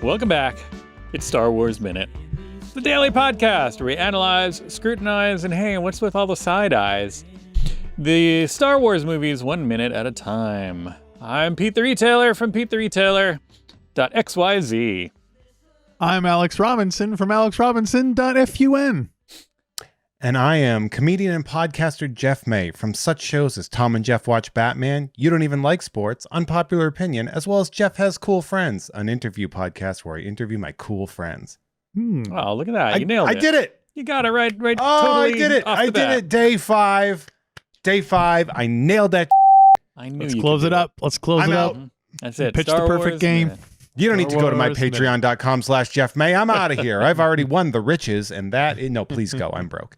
Welcome back. It's Star Wars Minute, the daily podcast where we analyze, scrutinize, and hey, what's with all the side eyes? The Star Wars movies 1 minute at a time. I'm Pete the Retailer from PeteTheRetailer.xyz. I'm Alex Robinson from AlexRobinson.fun. And I am comedian and podcaster Jeff May from such shows as Tom and Jeff Watch Batman, You Don't Even Like Sports, Unpopular Opinion, as well as Jeff Has Cool Friends, an interview podcast where I interview my cool friends. Oh, look at that. You nailed it. I did it. You got it right. Oh, Totally I did it. off the I bat. did it. Day five. I nailed that. I knew Let's you close could it do up. Let's close I'm it out. up. That's it. Pitch Star the perfect Wars game. Minute. You don't need to go to my Star Wars patreon.com/Jeff May. I'm out of here. I've already won the riches and that. No, please go. I'm broke.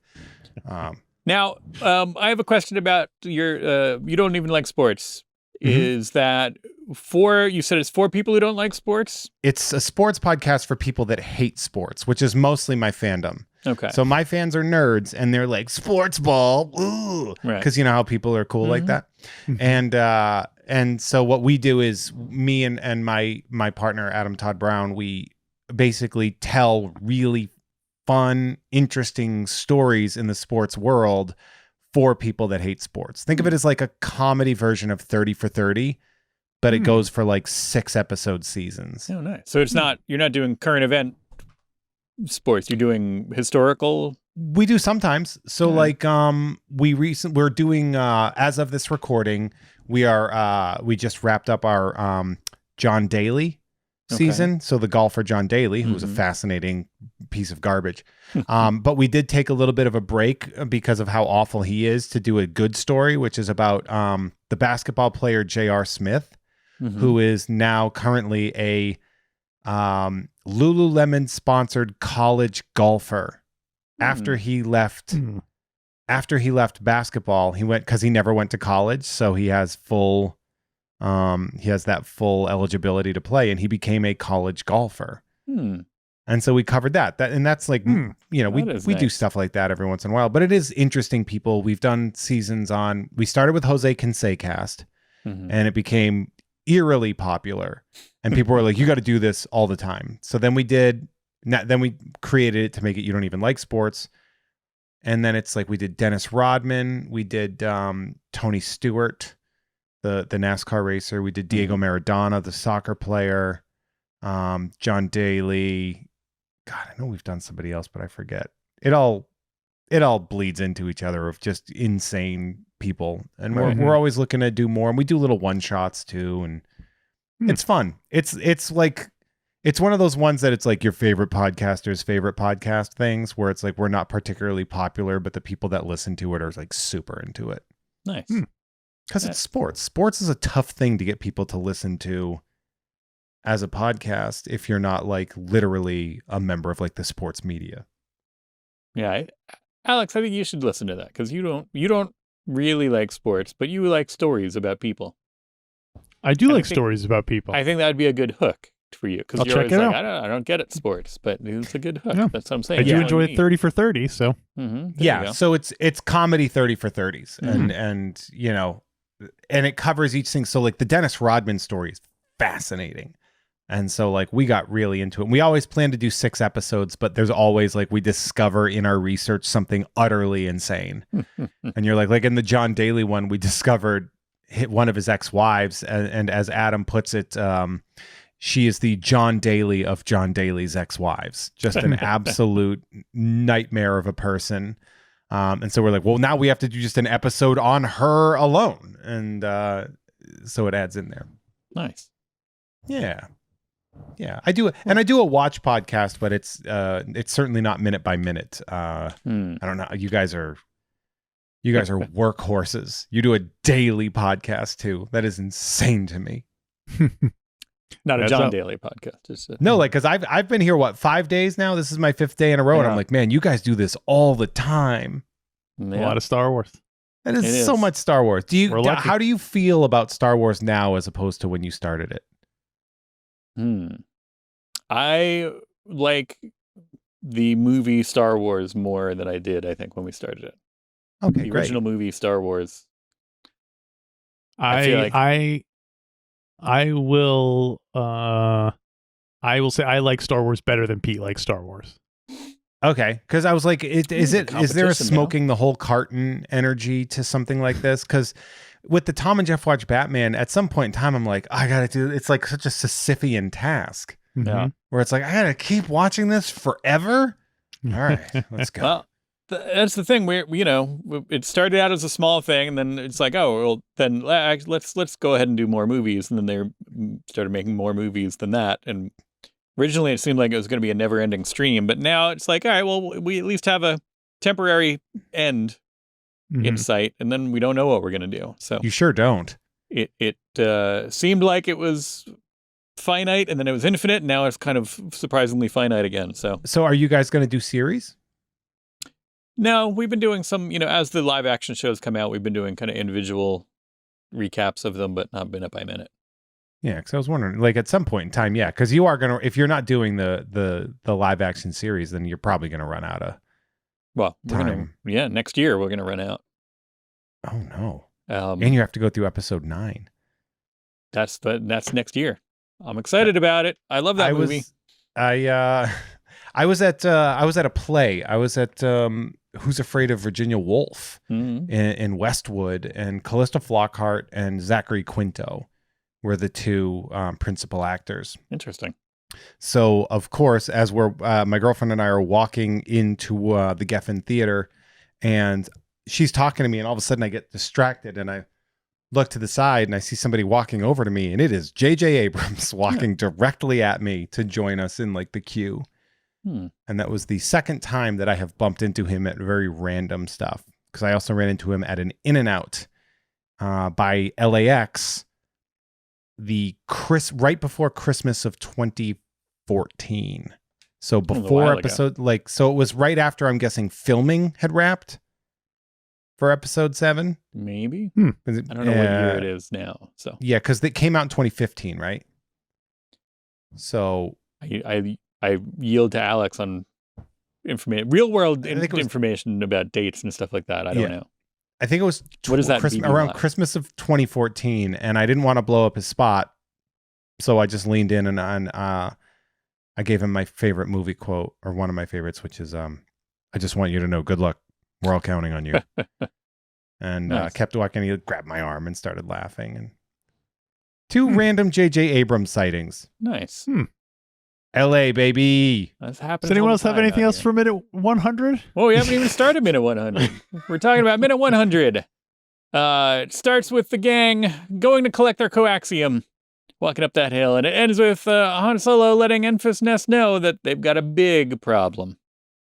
Now, I have a question about your, You Don't Even Like Sports. Is that you said it's for people who don't like sports? It's a sports podcast for people that hate sports, which is mostly my fandom. Okay. So my fans are nerds and they're like, sports ball, ooh. Right. Because you know how people are cool like that. And so what we do is me and my partner, Adam Todd Brown, we basically tell really fun, interesting stories in the sports world for people that hate sports. Think of it as like a comedy version of 30 for 30, but it goes for like 6 episode seasons. Oh, nice. So it's not, you're not doing current event sports. You're doing historical. We do sometimes. So like we're doing as of this recording, we just wrapped up our John Daly season. So the golfer John Daly, who was a fascinating piece of garbage. But we did take a little bit of a break because of how awful he is to do a good story, which is about the basketball player J.R. Smith, who is now currently a Lululemon sponsored college golfer. After he left basketball, he went because he never went to college. So he has that full eligibility to play, and he became a college golfer. And so we covered that. And that's like, we do stuff like that every once in a while, but it is interesting people. We've done seasons we started with Jose Canseco, and it became eerily popular, and people were like, you got to do this all the time. So then we created it to make it You Don't Even Like Sports. And then it's like we did Dennis Rodman, we did Tony Stewart, the NASCAR racer, we did Diego Maradona, the soccer player, John Daly. God, I know we've done somebody else, but I forget. It all bleeds into each other of just insane people, and we're always looking to do more. And we do little one shots too, and it's fun. It's like it's one of those ones that it's like your favorite podcaster's favorite podcast things, where it's like we're not particularly popular, but the people that listen to it are like super into it. Nice. Because it's sports. Sports is a tough thing to get people to listen to as a podcast if you're not like literally a member of like the sports media. Yeah. Alex, I think you should listen to that because you don't really like sports, but you like stories about people. I do like stories about people. I think that'd be a good hook for you because you're check always it like, out. I don't get it sports, but it's a good hook. Yeah. That's what I'm saying. I do enjoy 30 for 30, so. So it's comedy 30 for 30s, and you know, and it covers each thing. So like the Dennis Rodman story is fascinating. And so like we got really into it. We always plan to do 6 episodes, but there's always like we discover in our research something utterly insane. And you're like in the John Daly one, we discovered one of his ex-wives, and as Adam puts it, she is the John Daly of John Daly's ex-wives. Just an absolute nightmare of a person. And so we're like, well, now we have to do just an episode on her alone. And so it adds in there. Nice. Yeah. I do a watch podcast, but it's certainly not minute by minute. I don't know. You guys are workhorses. You do a daily podcast too. That is insane to me. Not a John Daly podcast. No, like because I've been here 5 days now. This is my 5th day in a row, and I'm like, man, you guys do this all the time. A lot of Star Wars. That is so much Star Wars. How do you feel about Star Wars now as opposed to when you started it? I like the movie Star Wars more than I did, I think, when we started it. Okay, the great. original movie Star Wars. I will I will say I like Star Wars better than Pete likes Star Wars. Okay, because I was like, is there a smoking the whole carton energy to something like this? Because with the Tom and Jeff Watch Batman, at some point in time, I'm like, I gotta do. It's like such a Sisyphean task. Yeah, where it's like I gotta keep watching this forever. All right, let's go. Well, that's the thing. It started out as a small thing, and then it's like, oh, well, then let's go ahead and do more movies, and then they started making more movies than that, and. Originally, it seemed like it was going to be a never-ending stream, but now it's like, all right, well, we at least have a temporary end in sight, and then we don't know what we're going to do. So you sure don't. It seemed like it was finite, and then it was infinite, and now it's kind of surprisingly finite again. So are you guys going to do series? No, we've been doing some, as the live action shows come out, we've been doing kind of individual recaps of them, but not minute by minute. Yeah, because I was wondering, like at some point in time, yeah, because you are gonna, if you're not doing the live action series, then you're probably gonna run out of. Well, next year we're gonna run out. Oh no! And you have to go through episode 9. That's next year. I'm excited about it. I love that movie. I was at a play. I was at Who's Afraid of Virginia Woolf in Westwood, and Callista Flockhart and Zachary Quinto were the two principal actors. Interesting. So, of course, as my girlfriend and I are walking into the Geffen Theater, and she's talking to me, and all of a sudden I get distracted, and I look to the side, and I see somebody walking over to me, and it is J.J. Abrams walking directly at me to join us in like the queue. And that was the second time that I have bumped into him at very random stuff, because I also ran into him at an In-N-Out by LAX. Right before Christmas of 2014. So before episode, so it was right after, I'm guessing, filming had wrapped for episode 7. Maybe. I don't know what year it is now. So yeah, because it came out in 2015, right? So I yield to Alex on real world information about dates and stuff like that. I don't know. I think it was around Christmas of 2014, and I didn't want to blow up his spot, so I just leaned in and I gave him my favorite movie quote, or one of my favorites, which is, "I just want you to know, good luck. We're all counting on you." And nice. Kept walking. He grabbed my arm and started laughing. And 2 random J.J. Abrams sightings. Nice. L.A. baby. That's happening. Does anyone else have anything else for minute 100? Well, we haven't even started minute 100. We're talking about minute 100. It starts with the gang going to collect their coaxium, walking up that hill, and it ends with Han Solo letting Enfys Nest know that they've got a big problem.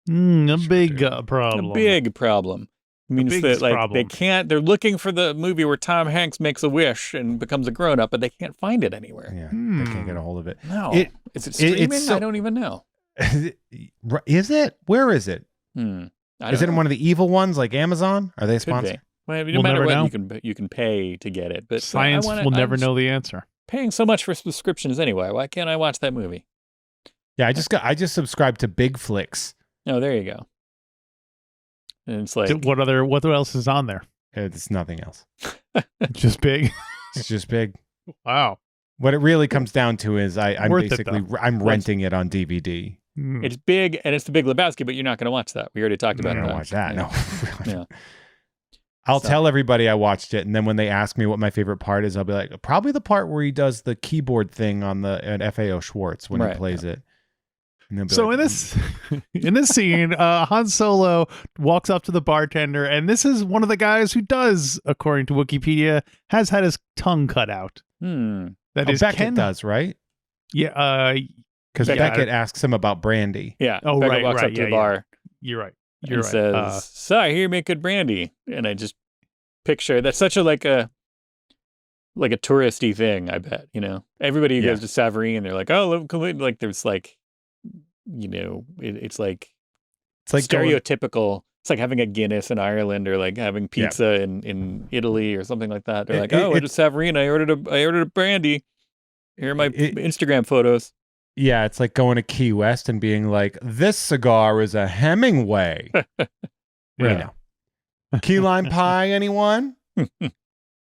A big problem. A big problem. It means that they can't. They're looking for the movie where Tom Hanks makes a wish and becomes a grown-up, but they can't find it anywhere. Yeah, they can't get a hold of it. No, is it streaming? I don't even know. Is it? Where is it? Is it in one of the evil ones like Amazon? Are they a sponsor? Well, no matter what, you can pay to get it, but science will never know the answer. Paying so much for subscriptions anyway. Why can't I watch that movie? Yeah, I just subscribed to Big Flicks. Oh, there you go. And it's like, what else is on there? It's nothing else. Just Big. It's just Big. Wow. What it really comes down to is I'm renting it on DVD. It's Big, and it's the Big Lebowski, but you're not going to watch that. We already talked about it. I don't watch that. Yeah. No. I'll tell everybody I watched it, and then when they ask me what my favorite part is, I'll be like, probably the part where he does the keyboard thing at FAO Schwartz when he plays it. So in this scene, Han Solo walks up to the bartender, and this is one of the guys who does, according to Wikipedia, has had his tongue cut out. That is Beckett does, right? Yeah, because Beckett asks him about brandy. Yeah. Oh, Beckett walks up to the bar. You're right. And says, "So I hear you make good brandy," and I just picture that's such a like a touristy thing. I bet everybody goes to Savory, and they're like, "Oh, like there's like." It's like stereotypical. It's like having a Guinness in Ireland, or like having pizza in Italy, or something like that. They're like, "Oh, it's Savory, and I ordered a brandy. Here are my Instagram photos." Yeah, it's like going to Key West and being like, "This cigar is a Hemingway." Key lime pie, anyone?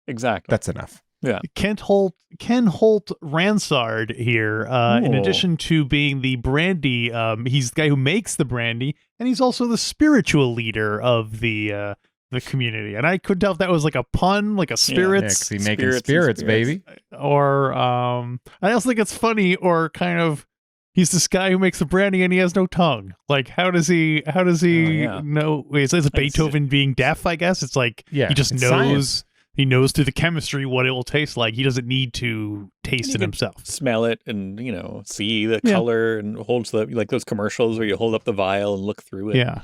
Exactly. That's enough. Yeah. Ken Holt Ransard here. In addition to being the brandy, he's the guy who makes the brandy, and he's also the spiritual leader of the community. And I couldn't tell if that was like a pun, like a spirits. Yeah, he making spirits, baby. Or I also think it's funny, or kind of, he's this guy who makes the brandy and he has no tongue. Like, how does he know? Wait, it's Beethoven being deaf, I guess. It's like, he just knows. Science. He knows through the chemistry what it will taste like. He doesn't need to taste it himself. Smell it and, see the color, and holds like those commercials where you hold up the vial and look through it. Yeah,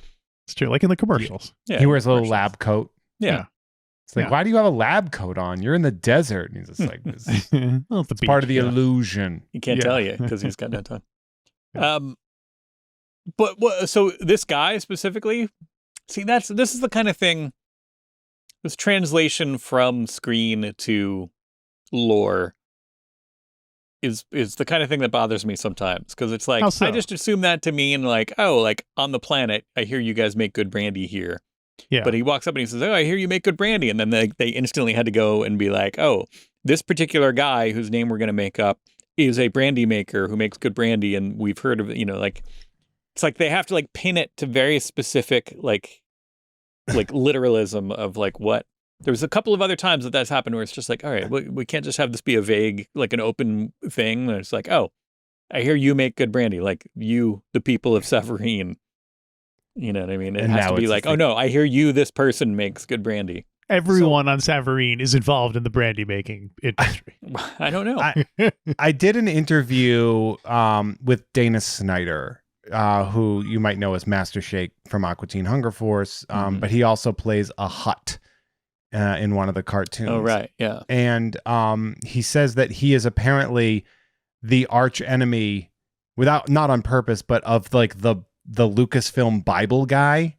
it's true. Like in the commercials. Yeah, he wears a little lab coat. Yeah. It's like, why do you have a lab coat on? You're in the desert. And he's just like, it's part of the illusion. He can't tell you because he's got no tongue. But so this guy specifically, see, this is the kind of thing. This translation from screen to lore is the kind of thing that bothers me sometimes, because it's like, I just assume that to mean like, oh, like on the planet, I hear you guys make good brandy here. Yeah. But he walks up and he says, oh, I hear you make good brandy. And then they instantly had to go and be like, oh, this particular guy whose name we're going to make up is a brandy maker who makes good brandy. And we've heard of, like, it's like they have to like pin it to very specific, like literalism of like what. There's a couple of other times that's happened where it's just like, all right, we can't just have this be a vague, like an open thing. And it's like, oh, I hear you make good brandy, like you, the people of Savareen. You know what I mean? It has to be like, oh no, I hear you, this person makes good brandy. Everyone on Savareen is involved in the brandy making industry. I don't know. I did an interview with Dana Snyder, who you might know as Master Shake from Aqua Teen Hunger Force, but he also plays a Hutt in one of the cartoons. Oh, right, yeah. And he says that he is apparently the arch enemy, not on purpose, but of like the Lucasfilm Bible guy,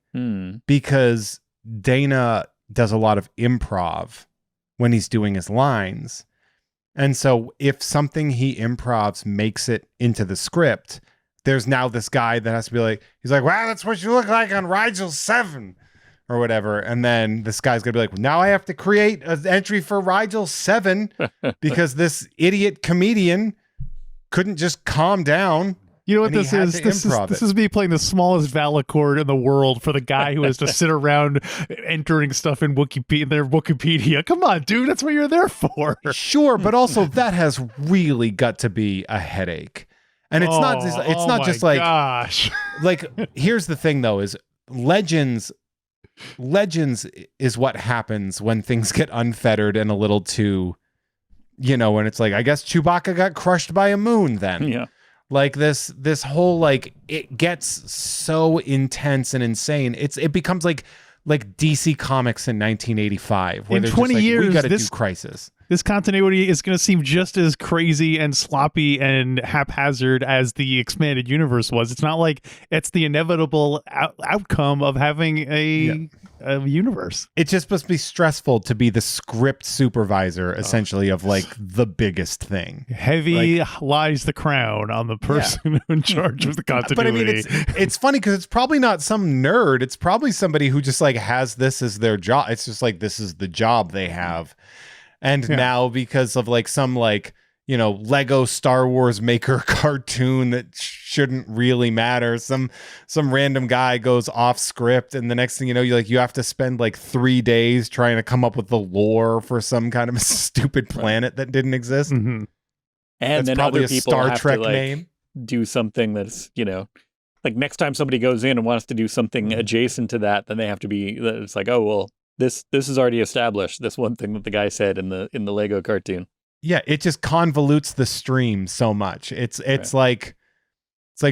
because Dana does a lot of improv when he's doing his lines. And so if something he improvs makes it into the script, there's now this guy that has to be like, he's like, wow, that's what you look like on Rigel 7 or whatever. And then this guy's going to be like, well, now I have to create an entry for Rigel 7 because this idiot comedian couldn't just calm down. You know what this is? This is me playing the smallest vowel chord in the world for the guy who has to sit around entering stuff in Wikipedia. Come on, dude. That's what you're there for. Sure, but also that has really got to be a headache. And it's not just like, gosh. Like, here's the thing though, is Legends is what happens when things get unfettered and a little too, when it's like, I guess Chewbacca got crushed by a moon then. Yeah. Like this whole, like, it gets so intense and insane. It becomes like DC Comics in 1985, where in 20 years, we got to do Crisis. This continuity is going to seem just as crazy and sloppy and haphazard as the expanded universe was. It's not like it's the inevitable outcome of having a universe. It's just supposed to be stressful to be the script supervisor, essentially, of like the biggest thing. Heavy lies the crown on the person in charge of the continuity. But I mean, it's funny because it's probably not some nerd. It's probably somebody who just like has this as their job. It's just like, this is the job they have. And now, because of like some like, Lego Star Wars maker cartoon that shouldn't really matter, some random guy goes off script, and the next thing you know, you have to spend like 3 days trying to come up with the lore for some kind of a stupid planet that didn't exist. Mm-hmm. And that's then probably other a people Star have Trek to, like, name. Do something that's, like next time somebody goes in and wants to do something adjacent to that, then they have to be. It's like, oh well. This is already established. This one thing that the guy said in the Lego cartoon. Yeah, it just convolutes the stream so much. It's like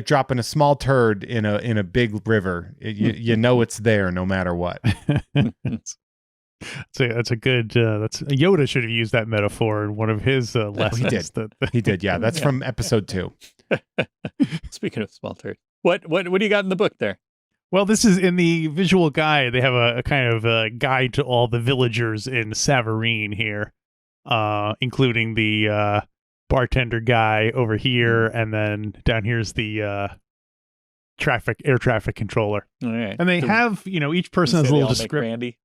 dropping a small turd in a big river. You know it's there no matter what. That's a good. Yoda should have used that metaphor in one of his lessons. He did. Yeah, that's from episode 2. Speaking of small turd, what do you got in the book there? Well, this is in the visual guide. They have a kind of a guide to all the villagers in Savareen here, including the bartender guy over here, and then down here's the air traffic controller. All right. And they have, each person has a little description.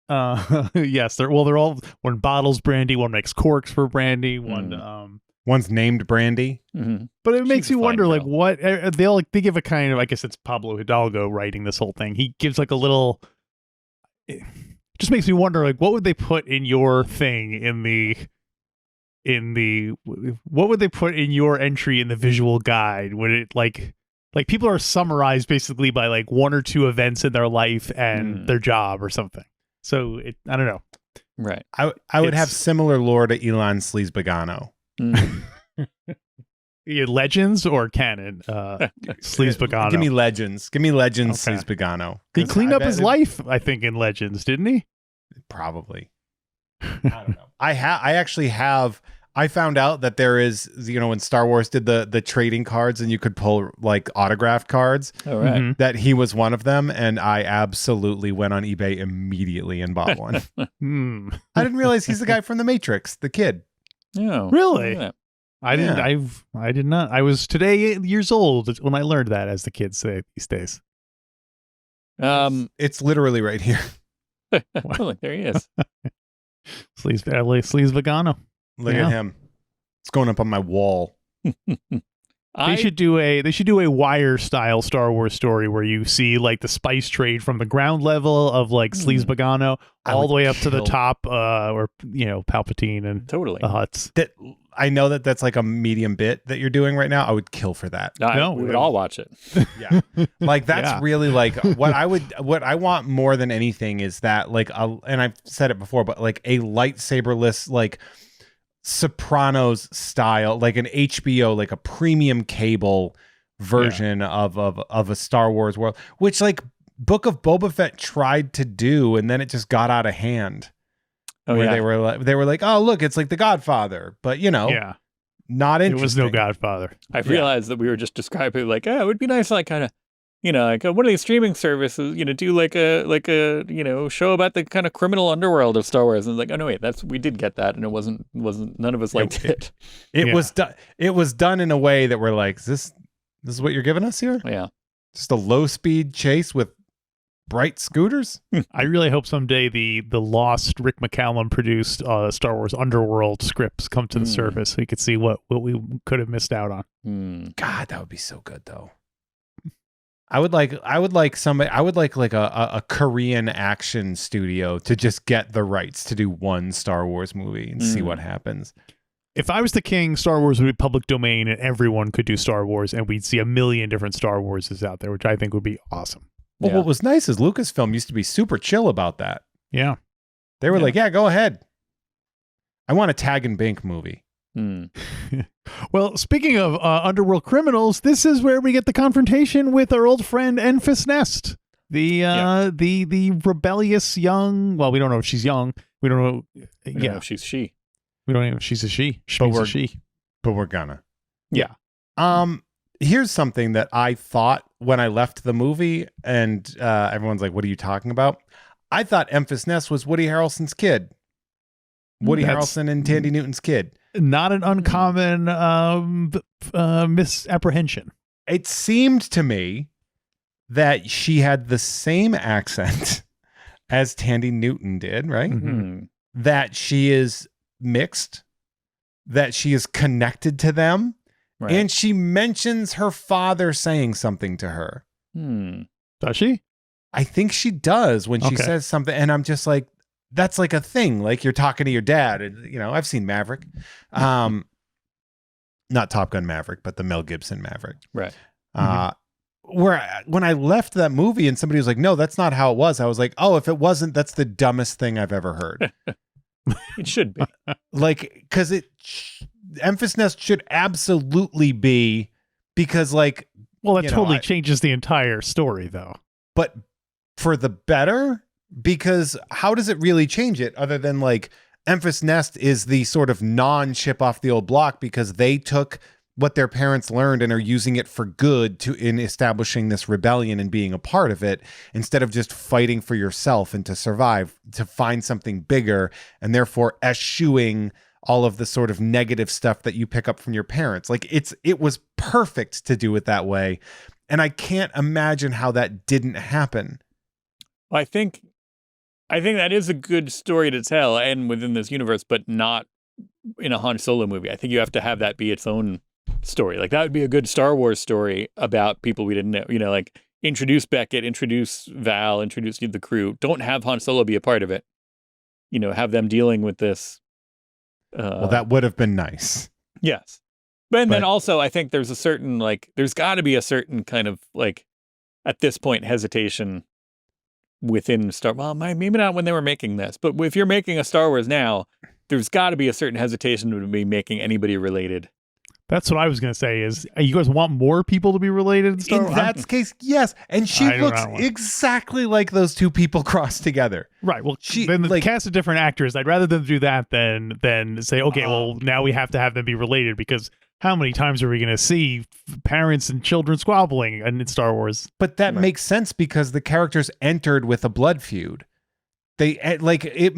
Yes, they're all, one bottles brandy, one makes corks for brandy, one's named Brandy. Mm-hmm. But it makes you wonder, like, what they give a kind of, I guess it's Pablo Hidalgo writing this whole thing. He gives like a little, it just makes me wonder, like, what would they put in your thing what would they put in your entry in the visual guide? Would it like people are summarized basically by like one or two events in their life and their job or something. So I don't know. Right. I would have similar lore to Elon Sleazebagano. Legends or canon? Sleazebagano. Give me Legends. Okay. Sleazebagano. He cleaned up his life, I think, in Legends, didn't he? Probably. I don't know. I found out that there is, when Star Wars did the trading cards and you could pull like autographed cards, that he was one of them. And I absolutely went on eBay immediately and bought one. I didn't realize he's the guy from The Matrix, the kid. Oh, really? Yeah. I did not. I was today 8 years old when I learned that, as the kids say these days. It's literally right here. Look, there he is. Sleazebagano. Look at him. It's going up on my wall. They should do a Wire style Star Wars story where you see like the spice trade from the ground level of like Sleazebagano all the way up to the top, where Palpatine and totally the Hutts. I know that's like a medium bit that you're doing right now. I would kill for that. We would all watch it. Yeah, like that's really like what I want more than anything is that like and I've said it before, but like a lightsaberless like Sopranos style, like an HBO, like a premium cable version of a Star Wars world, which like Book of Boba Fett tried to do, and then it just got out of hand. They were like, oh look, it's like the Godfather, but not interesting. It was no Godfather. I've realized that we were just describing like, it would be nice, like kind of, like one of these streaming services, do like a show about the kind of criminal underworld of Star Wars. And like, oh no, wait, we did get that, and it wasn't none of us liked it. It was done in a way that we're like, this is what you're giving us here? Yeah, just a low speed chase with bright scooters. I really hope someday the lost Rick McCallum produced Star Wars Underworld scripts come to the surface, so we could see what we could have missed out on. God, that would be so good though. I would like a Korean action studio to just get the rights to do one Star Wars movie and see what happens. If I was the king, Star Wars would be public domain and everyone could do Star Wars, and we'd see a million different Star Warses out there, which I think would be awesome. Well, what was nice is Lucasfilm used to be super chill about that. Yeah. They were like, go ahead. I want a Tag and Bink movie. Well, speaking of underworld criminals, this is where we get the confrontation with our old friend Enfys Nest, the rebellious young. Well, we don't know if she's young. We don't know. We don't know if she's she. We don't know if she's a she. But we're gonna. Yeah. Here's something that I thought when I left the movie, and everyone's like, "What are you talking about?" I thought Enfys Nest was Woody Harrelson's kid. Woody Harrelson and Tandy Newton's kid. Not an uncommon misapprehension. It seemed to me that she had the same accent as Tandy Newton did, right? Mm-hmm. That she is mixed, that she is connected to them, right. And she mentions her father saying something to her. Does she? I think she does when she says something, and I'm just like, that's like a thing. Like you're talking to your dad. And, I've seen Maverick. Not Top Gun Maverick, but the Mel Gibson Maverick. Right. When I left that movie and somebody was like, no, that's not how it was. I was like, oh, if it wasn't, that's the dumbest thing I've ever heard. It should be. Like, because Enfys Nest should absolutely be, because like. Well, that totally changes the entire story though. But for the better? Because how does it really change it other than like Enfys Nest is the sort of non-chip off the old block because they took what their parents learned and are using it for good in establishing this rebellion and being a part of it, instead of just fighting for yourself and to survive, to find something bigger, and therefore eschewing all of the sort of negative stuff that you pick up from your parents. Like it was perfect to do it that way. And I can't imagine how that didn't happen. I think I think that is a good story to tell and within this universe, but not in a Han Solo movie. I think you have to have that be its own story. Like that would be a good Star Wars story about people we didn't know, like introduce Beckett, introduce Val, introduce the crew. Don't have Han Solo be a part of it. Have them dealing with this. Well, that would have been nice. Yes. But then also I think there's a certain there's got to be a certain kind of at this point hesitation within maybe not when they were making this, but if you're making a Star Wars now, there's got to be a certain hesitation to be making anybody related. That's what I was going to say is, you guys want more people to be related in Star Wars? In that case, yes. And she looks exactly like those two people crossed together. Right. Well, then the cast of different actors, I'd rather them do that than say, okay, well, now we have to have them be related, because how many times are we going to see parents and children squabbling in Star Wars? But that makes sense because the characters entered with a blood feud. It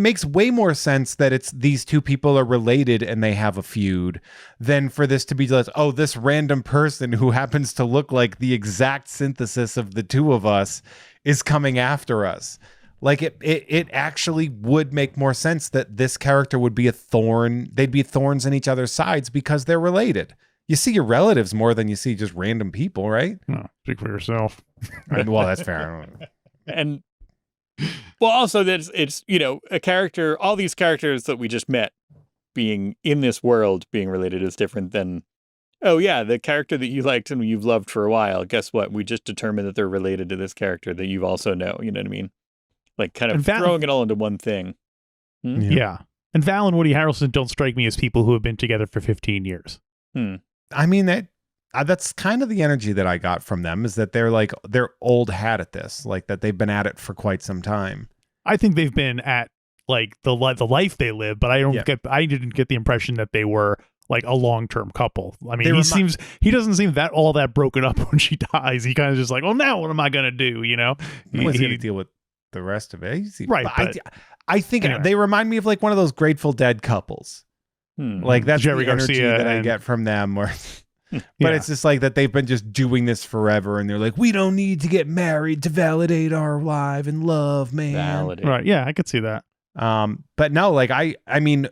makes way more sense that it's these two people are related and they have a feud than for this to be just, this random person who happens to look like the exact synthesis of the two of us is coming after us. Like it actually would make more sense that this character would be a thorn. They'd be thorns in each other's sides because they're related. You see your relatives more than you see just random people, right? No, speak for yourself. Well, that's fair. And well, also that it's a character. All these characters that we just met being in this world being related is different than, the character that you liked and you've loved for a while. Guess what? We just determined that they're related to this character that you also know. You know what I mean? Like kind of throwing it all into one thing. Yeah. And Val and Woody Harrelson don't strike me as people who have been together for 15 years. I mean, that's kind of the energy that I got from them, is that they're old hat at this, like that they've been at it for quite some time. I think they've been at the life they live, but I didn't get the impression that they were like a long-term couple. I mean, he doesn't seem that all that broken up when she dies. He kind of just like, well, now what am I going to do? He's going to deal with the rest of it. Right. But I think they remind me of like one of those Grateful Dead couples. Like that's Jerry the energy Garcia that I get from them. But it's just like that they've been just doing this forever, and they're like, we don't need to get married to validate our life and love, man. Validate. Right? Yeah, I could see that. But no, like I mean,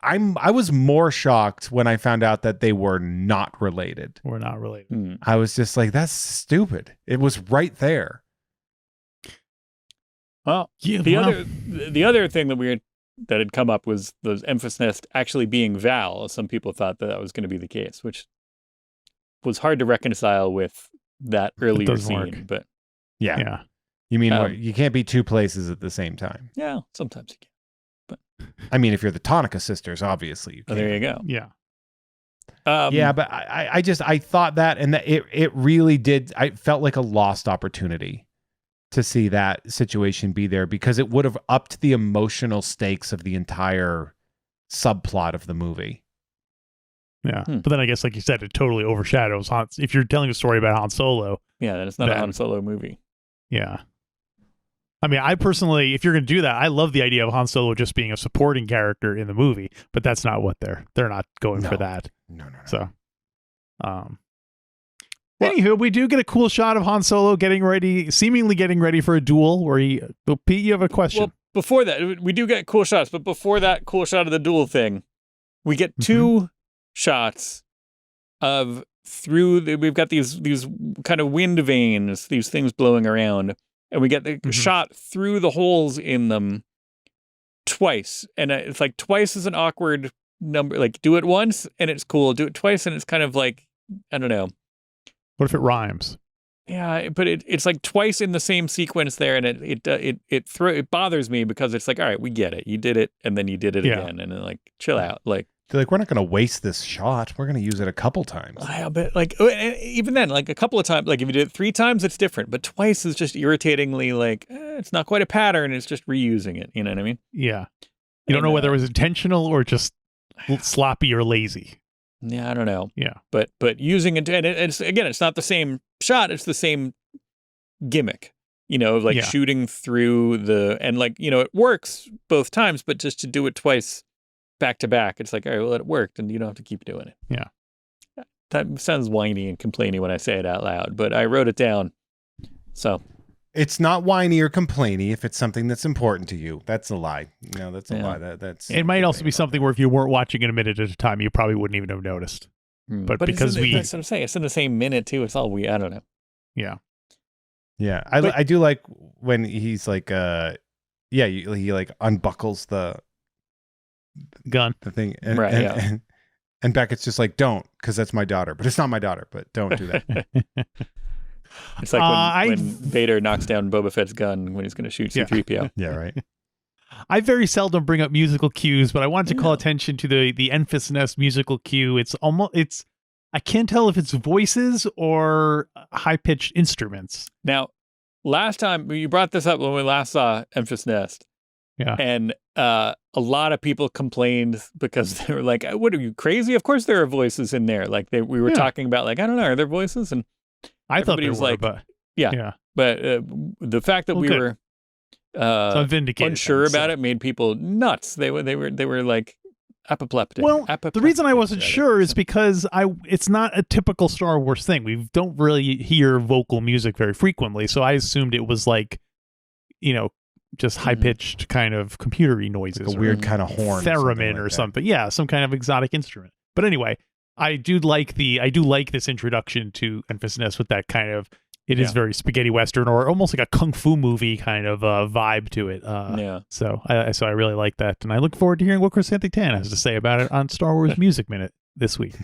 I was more shocked when I found out that they were not related. We're not related. I was just like, that's stupid. It was right there. Well, the other thing that had come up was the Enfys Nest actually being Val. Some people thought that was going to be the case, which was hard to reconcile with that earlier scene. But yeah. You mean you can't be two places at the same time? Yeah, sometimes you can. But I mean, if you're the Tonica sisters, obviously you can. There you go. Yeah. But I thought that, and that it really did. I felt like a lost opportunity to see that situation be there, because it would have upped the emotional stakes of the entire subplot of the movie. Yeah. But then I guess, like you said, it totally overshadows if you're telling a story about Han Solo. Yeah, then it's not a Han Solo movie. Yeah. I mean, I personally, if you're going to do that, I love the idea of Han Solo just being a supporting character in the movie, but that's not what they're not going for that. No. So, anywho, we do get a cool shot of Han Solo seemingly getting ready for a duel where Pete, you have a question. Well, before that, we do get cool shots, but before that cool shot of the duel thing, we get two shots of we've got these kind of wind vanes, these things blowing around, and we get the shot through the holes in them twice. And it's like twice is an awkward number. Like, do it once and it's cool. Do it twice and it's kind of like, I don't know. What if it rhymes? Yeah, but it's like twice in the same sequence there, and it bothers me because it's like, all right, we get it. You did it, and then you did it again, and then like, chill out. Like, they're like, we're not going to waste this shot. We're going to use it a couple times. Yeah, but like, even then, like a couple of times, like if you did it 3 times, it's different. But twice is just irritatingly like, it's not quite a pattern. It's just reusing it. You know what I mean? Yeah. You don't know whether it was intentional or just sloppy or lazy. Yeah, I don't know. Yeah. But using it, and it's not the same shot. It's the same gimmick, like shooting through and like, it works both times, but just to do it twice back to back, it's like, all right, well, it worked and you don't have to keep doing it. Yeah. That sounds whiny and complainy when I say it out loud, but I wrote it down. So it's not whiny or complainy if it's something that's important to you. That's a lie. That's a lie. That's it might also be something where if you weren't watching it a minute at a time, you probably wouldn't even have noticed. But because that's what I'm saying. It's in the same minute too. It's all I don't know. Yeah. Yeah. I do like when he's like, he like unbuckles the gun, the thing. And Beckett's just like, don't, because that's my daughter. But it's not my daughter, but don't do that. It's like when Vader knocks down Boba Fett's gun when he's going to shoot C-3PO. Yeah, right. I very seldom bring up musical cues, but I wanted to call attention to the Enfys Nest musical cue. I can't tell if it's voices or high-pitched instruments. Now, last time, you brought this up when we last saw Enfys Nest. Yeah. And a lot of people complained because they were like, what are you, crazy? Of course there are voices in there. Like we were talking about, like, I don't know, are there voices? And I thought there was were, like, but the fact that we were unsure about it made people nuts. They were like apoplectic. Well, the reason I wasn't sure is because it's not a typical Star Wars thing. We don't really hear vocal music very frequently, so I assumed it was like, just high-pitched kind of computer-y noises. Like a weird kind of horn. Theremin or something. Yeah, some kind of exotic instrument. But anyway, I do like this introduction to Enfys Nest with that kind of, it is very spaghetti western or almost like a kung fu movie kind of vibe to it. So I really like that. And I look forward to hearing what Chris Tan has to say about it on Star Wars Music Minute this week.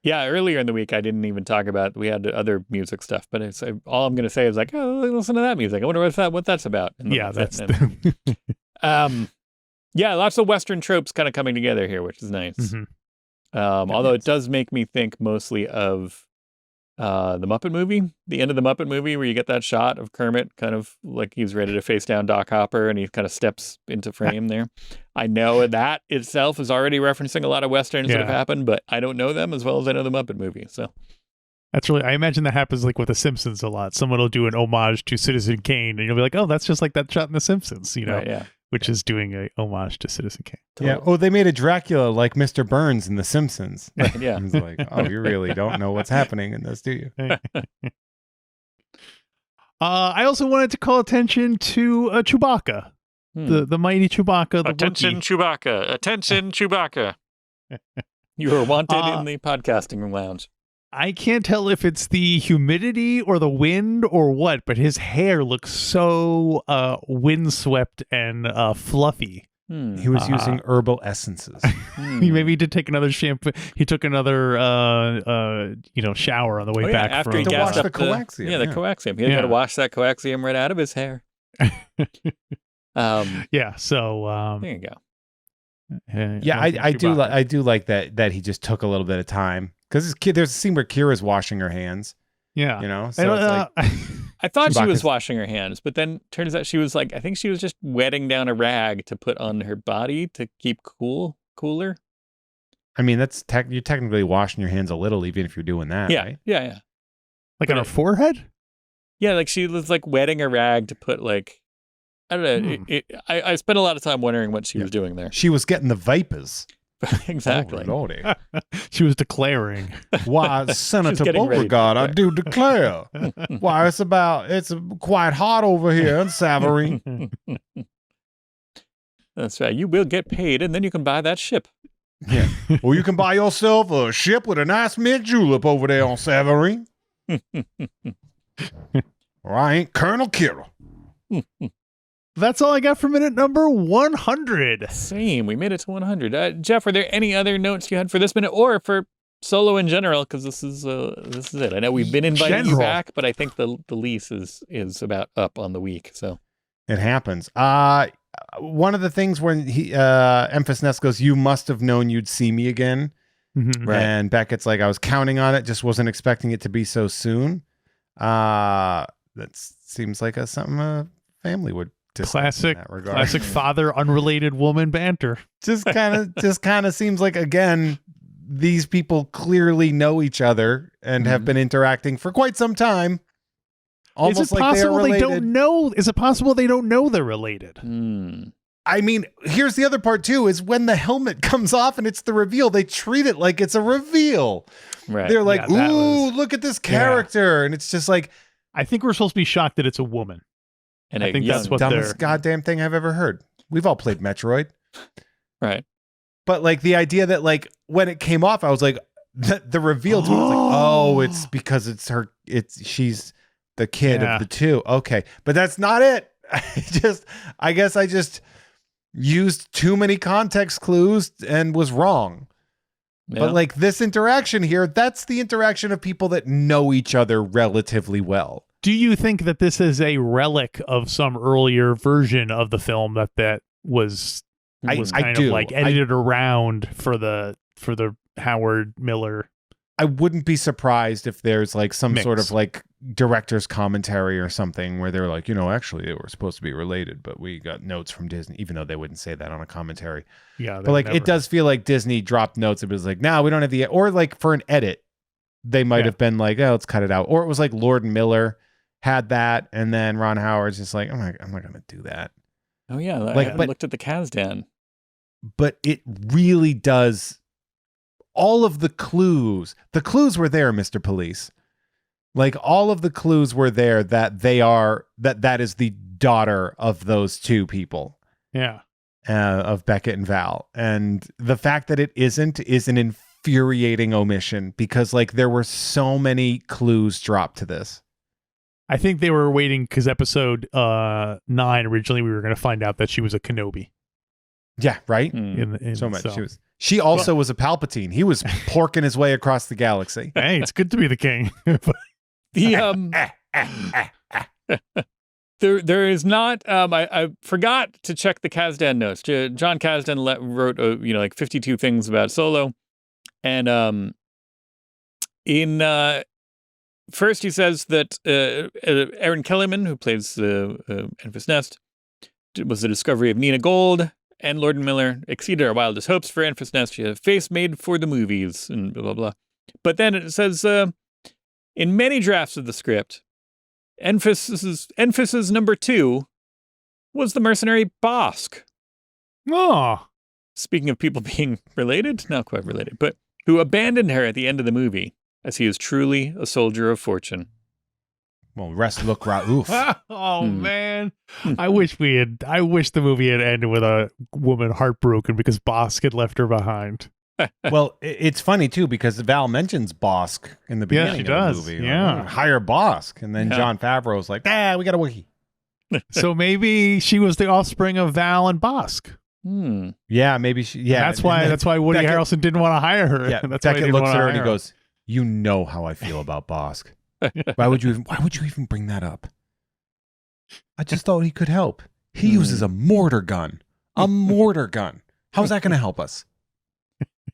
Yeah, earlier in the week, I didn't even talk about, we had other music stuff, but all I'm going to say is like, oh, listen to that music. I wonder what that's about. That's lots of Western tropes kind of coming together here, which is nice. Mm-hmm. Although it does make me think mostly of the Muppet movie, the end of the Muppet movie where you get that shot of Kermit kind of like he's ready to face down Doc Hopper and he kind of steps into frame there. I know that itself is already referencing a lot of Westerns that have happened, but I don't know them as well as I know the Muppet movie. So that's really, I imagine that happens like with The Simpsons a lot. Someone will do an homage to Citizen Kane and you'll be like, oh, that's just like that shot in The Simpsons, Right, which is doing a homage to Citizen Kane. Yeah. Oh, they made a Dracula like Mr. Burns in The Simpsons. Yeah. It's like, oh, you really don't know what's happening in this, do you? I also wanted to call attention to Chewbacca, the mighty Chewbacca. The Attention, Wookiee. Chewbacca. Attention, Chewbacca. You are wanted in the podcasting lounge. I can't tell if it's the humidity or the wind or what, but his hair looks so windswept and fluffy. He was using herbal essences. Maybe he did take another shampoo. He took another shower on the way back after from he gassed up the coaxium. The coaxium. He had to wash that coaxium right out of his hair. So there you go. I do like that he just took a little bit of time because there's a scene where Kira's washing her hands. Yeah, so I thought she was washing her hands, but then turns out she was like, I think she was just wetting down a rag to put on her body to keep cooler. I mean, that's you're technically washing your hands a little, even if you're doing that. Yeah, right? yeah. Like on her forehead. Yeah, like she was like wetting a rag to put like, I don't know. I spent a lot of time wondering what she was doing there. She was getting the vapors. Exactly. Oh, she was declaring. Why, Senator Beauregard, I do declare. Why, it's quite hot over here in Savarin. That's right. You will get paid, and then you can buy that ship. Yeah. Or you can buy yourself a ship with a nice mint julep over there on Savarin. Or I ain't Colonel Kira. That's all I got for minute number 100. Same. We made it to 100. Jeff, are there any other notes you had for this minute or for Solo in general? Because this is it. I know we've been inviting you back, but I think the lease is about up on the week. So it happens. One of the things when Enfys Nest goes, "You must have known you'd see me again," right. And Beckett's like, "I was counting on it, just wasn't expecting it to be so soon." That seems like something a family would. Classic father unrelated woman banter. Just kind of seems like, again, these people clearly know each other and have been interacting for quite some time. Almost is it possible they don't know? Is it possible they don't know they're related? I mean, here's the other part too: is when the helmet comes off and it's the reveal, they treat it like it's a reveal. Right? They're like, "Ooh, look at this character," and it's just like. I think we're supposed to be shocked that it's a woman. And I think that's what dumbest goddamn thing I've ever heard. We've all played Metroid. Right. But like the idea that like when it came off, I was like, the reveal to it was like, oh, it's because she's the kid of the two. Okay. But that's not it. I guess I just used too many context clues and was wrong. Yeah. But like this interaction here, that's the interaction of people that know each other relatively well. Do you think that this is a relic of some earlier version of the film that was kind of like edited around for the Howard Miller? I wouldn't be surprised if there's like some sort of like director's commentary or something where they're like, actually they were supposed to be related, but we got notes from Disney, even though they wouldn't say that on a commentary. Yeah. But like, it does feel like Disney dropped notes. It was like, no, we don't have or like for an edit, they might have been like, oh, let's cut it out. Or it was like Lord and Miller had that. And then Ron Howard's just like, I'm not going to do that. Oh yeah. I looked at the Kazdan. But it really does. All of the clues were there, Mr. Police. Like all of the clues were there that that is the daughter of those two people. Yeah. Of Beckett and Val. And the fact that it isn't is an infuriating omission because like there were so many clues dropped to this. I think they were waiting because episode 9 originally we were going to find out that she was a Kenobi. Yeah, right. So much. She also was a Palpatine. He was porking his way across the galaxy. Hey, it's good to be the king. There is not. I forgot to check the Kazdan notes. John Kazdan wrote like 52 things about Solo, and in first he says that Aaron Kellyman, who plays Enfys Nest, was the discovery of Nina Gold. And Lord and Miller exceeded our wildest hopes for Enfys Nest. She had a face made for the movies and blah, blah, blah. But then it says, in many drafts of the script, Enfys's number 2 was the mercenary Bosk. Oh. Speaking of people being related, not quite related, but who abandoned her at the end of the movie, as he is truly a soldier of fortune. Well, rest look Raouf. Man. I wish the movie had ended with a woman heartbroken because Bosk had left her behind. Well, it's funny too because Val mentions Bosk in the beginning of the movie. Yeah. Like, hire Bosk. And then Jon Favreau's like, we got a wiki. So maybe she was the offspring of Val and Bosk. Yeah, maybe she. Yeah, that's why Woody Harrelson didn't want to hire her. Yeah, that's Beckett looks at her and he goes, "You know how I feel about Bosk. Why would you even bring that up? I just thought he could help. He uses a mortar gun. A mortar gun. How's that going to help us?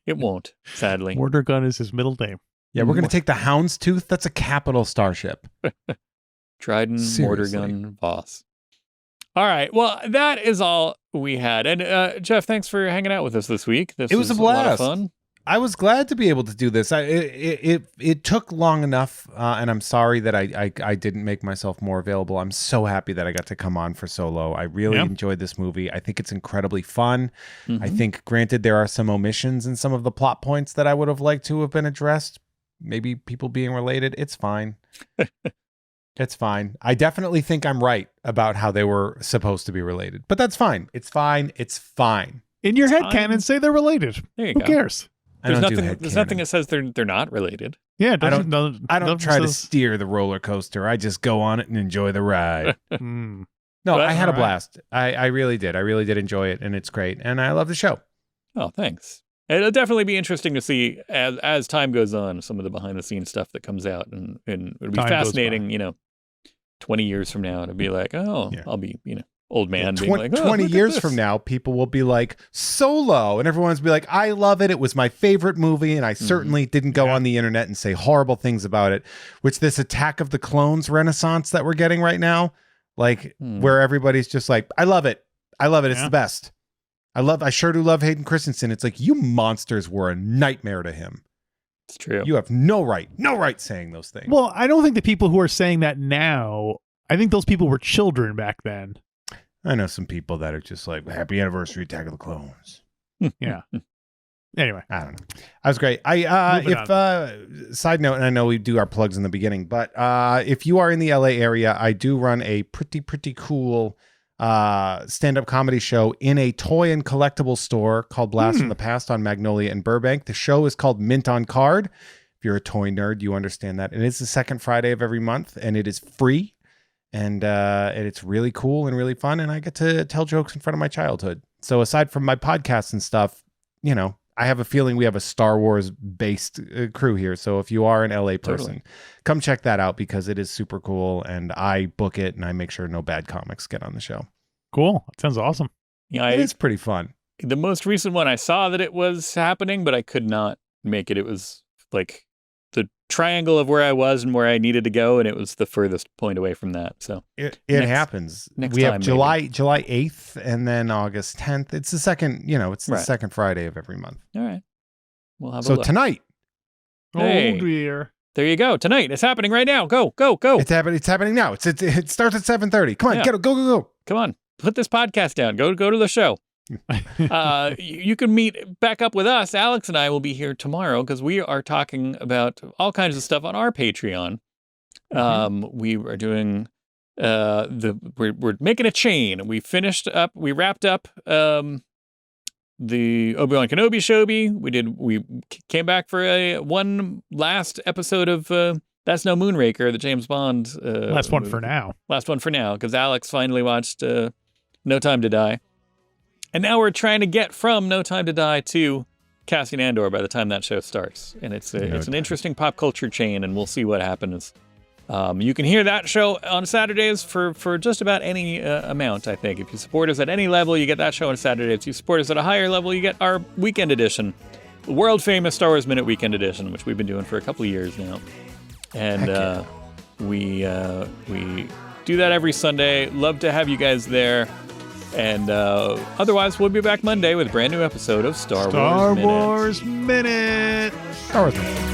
It won't, sadly. Mortar gun is his middle name. Yeah, we're going to take the Houndstooth. That's a capital starship. Trident, mortar gun, boss. All right. Well, that is all we had. And Jeff, thanks for hanging out with us this week. It was a blast. A lot of fun. I was glad to be able to do this. It took long enough, and I'm sorry that I didn't make myself more available. I'm so happy that I got to come on for Solo. I really enjoyed this movie. I think it's incredibly fun. I think, granted, there are some omissions in some of the plot points that I would have liked to have been addressed. Maybe people being related. It's fine. It's fine. I definitely think I'm right about how they were supposed to be related, but that's fine. It's fine. It's fine. In your head canon, say they're related. There you go. Who cares? There's nothing that says they're not related. Yeah, I don't try to steer the roller coaster. I just go on it and enjoy the ride. No, I had a blast. I really did. I really did enjoy it, and it's great. And I love the show. Oh, thanks. It'll definitely be interesting to see as time goes on some of the behind the scenes stuff that comes out, and it'll be fascinating. 20 years from now to be like, I'll be old man being like, 20 years from now, people will be like, Solo. And everyone's be like, I love it. It was my favorite movie. And I certainly didn't go on the internet and say horrible things about it, which this Attack of the Clones renaissance that we're getting right now, where everybody's just like, I love it. I love it. It's the best. I sure do love Hayden Christensen. It's like, you monsters were a nightmare to him. It's true. You have no right saying those things. Well, I don't think the people who are saying that now, I think those people were children back then. I know some people that are just like, happy anniversary, Attack of the Clones. Yeah. Anyway, I don't know. I was great. Side note, and I know we do our plugs in the beginning, but if you are in the LA area, I do run a pretty cool stand-up comedy show in a toy and collectible store called Blast from the Past on Magnolia and Burbank. The show is called Mint on Card. If you're a toy nerd, you understand that. And it's the second Friday of every month, and it is free. And it's really cool and really fun, and I get to tell jokes in front of my childhood. So aside from my podcasts and stuff, you know, I have a feeling we have a Star Wars-based crew here. So if you are an LA person, come check that out because it is super cool, and I book it, and I make sure no bad comics get on the show. Cool. That sounds awesome. Yeah, it's pretty fun. The most recent one, I saw that it was happening, but I could not make it. It was like the triangle of where I was and where I needed to go, and it was the furthest point away from that. So it happens. We have July 8th and then August 10th. It's the second, it's the second Friday of every month. All right. We'll have a look. Tonight. Hey, oh dear. There you go. Tonight. It's happening right now. Go. It's happening now. It starts at 7:30. Come on, go. Come on. Put this podcast down. Go to the show. You can meet back up with us. Alex and I will be here tomorrow because we are talking about all kinds of stuff on our Patreon. We are doing we're making a chain. We wrapped up the Obi-Wan Kenobi Shobi. We came back for one last episode of That's No Moonraker, the James Bond last one for now because Alex finally watched No Time to Die. And now we're trying to get from No Time to Die to Cassian Andor by the time that show starts. And it's an interesting pop culture chain, and we'll see what happens. You can hear that show on Saturdays for just about any amount, I think. If you support us at any level, you get that show on Saturdays. If you support us at a higher level, you get our weekend edition, the world-famous Star Wars Minute Weekend Edition, which we've been doing for a couple of years now. And we do that every Sunday. Love to have you guys there. And otherwise, we'll be back Monday with a brand new episode of Star Wars Minute. Star Wars Minute.